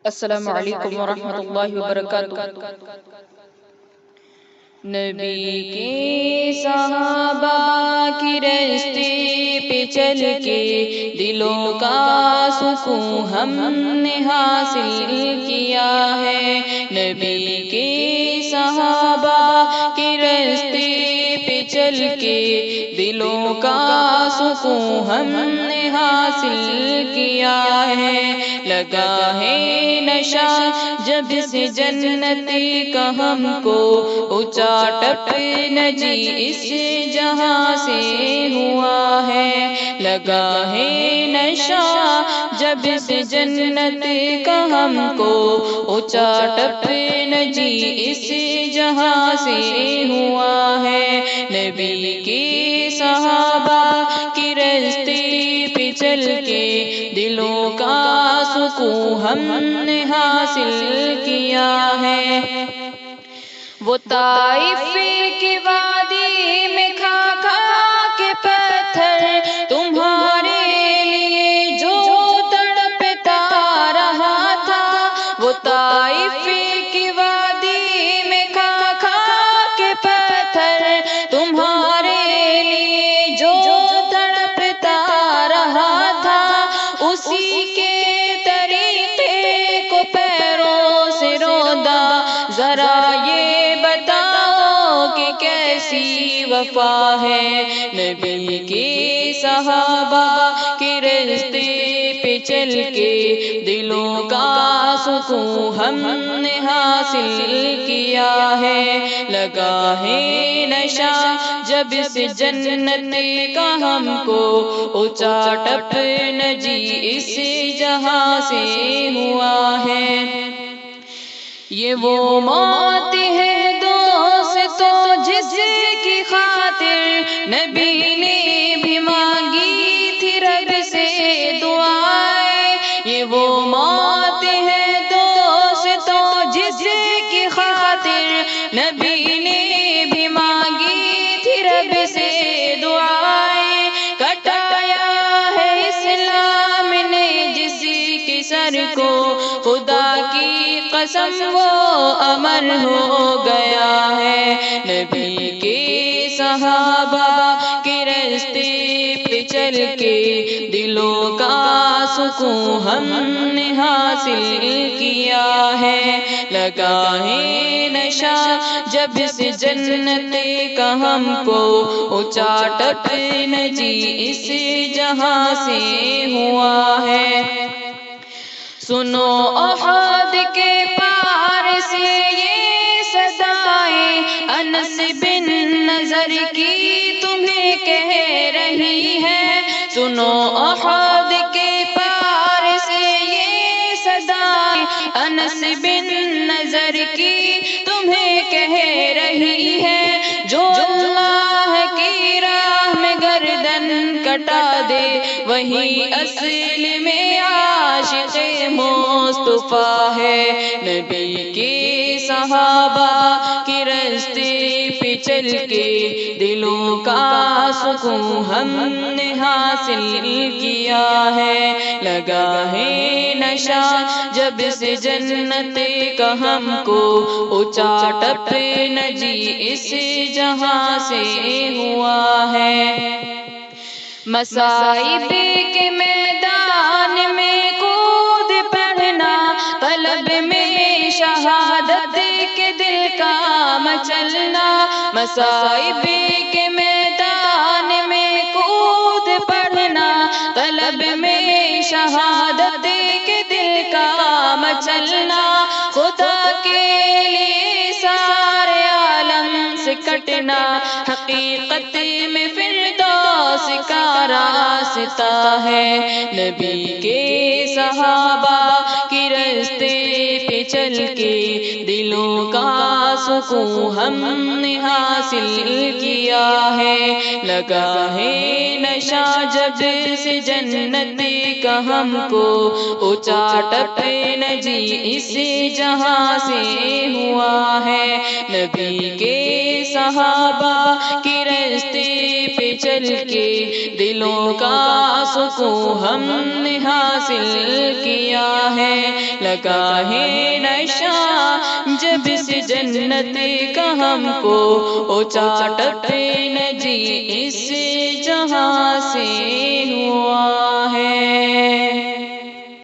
السلام علیکم ورحمۃ اللہ وبرکاتہ۔ نبی کے صحابہ کی راستے پہ چل کے دلوں کا سکون ہم نے حاصل کیا ہے۔ نبی کے صحابہ کی راستے پہ چل کے دلوں کا سکون ہم نے حاصل کیا ہے۔ لگا ہے نشہ جب سے جنت کا ہم کو، اونچا ٹپنا جی اس جہاں سے ہوا ہے۔ لگا ہے نشہ جب سے جنت کا ہم کو، اونچا ٹپنا جی اس جہاں سے ہوا ہے۔ نبی کے صحابہ کی راستے پہ چل کے دلوں کا سکون ہم نے حاصل کیا ہے۔ وہ طائف کی وادی میں کھا کھا کے پتھر تمہارے لیے جو تڑپتا رہا تھا۔ وہ طائف کی وادی میں کھا کھا کے پتھر تمہارے لیے جو تڑپتا رہا تھا، اسی کے طریقے کو پیروں سے روندا۔ ذرا یہ بتاؤ کہ کیسی وفا ہے۔ نبی کے صحابہ کے راستے پہ چل کے دلوں کا سکون ہم نے حاصل کیا ہے۔ لگا ہے نشہ جب سے جنت کا ہم کو، اونچا ٹپنا جی اس جہاں سے ہوا ہے۔ یہ وہ موت ہے دوستو جس کی خاطر نبی نے بھی مانگی تھی رب سے دعائیں۔ یہ وہ موت ہے دوستو جس کی خاطر نبی نے بھی مانگی تھی رب سے دعائیں۔ کٹایا ہے اسلام نے جس کے سر کو، خدا کی قسم وہ امر ہو گیا ہے۔ نبی کے صحابہ کے راستے پہ چل کے دلوں کا سکون ہم نے حاصل کیا ہے۔ لگا ہے نشہ جب سے جنت کا ہم کو، اونچا ٹپنا جی اس جہاں سے ہوا ہے۔ سنو احد کے پار سے یہ صدائیں انس بن نضر کی تمہیں کہہ رہی ہے۔ سنو احد کے پار سے یہ صدائیں انس بن نضر کی تمہیں کہہ رہی ہے۔ جو اللہ کی راہ میں گردن کٹا دے، وہی اصل میں عاشق مصطفیٰ ہے۔ نبی کے صحابہ کے راستے پہ چل کے دلوں کا سکون ہم نے حاصل کیا ہے۔ لگا ہے نشہ جب سے جنت کا ہم کو، اونچا ٹپنا جی اس جہاں سے ہوا ہے۔ مصائب کے میدان میں کود پڑنا، طلب میں شہادت کے دل کا مچلنا۔ مصائب کے میدان میں کود پڑنا، طلب میں شہادت کے دل کا مچلنا۔ خدا کے لیے سارے عالم سے کٹنا، حقیقت میں فردوس کا راستہ ہے۔ نبی کے صحابہ کی راستے پہ چل کے دلوں کا سکون ہم نے حاصل کیا ہے۔ لگا ہے نشہ جب سے جنت کا ہم کو، اونچا ٹپنا جی اس جہاں سے ہوا ہے۔ نبی کے صحابہ کے راستے پہ چل چل کے دلوں کا سکون ہم نے حاصل کیا ہے، لگا ہے نشہ جب سے جنت کا ہم کو او چاٹتے نہ جی اس جہاں سے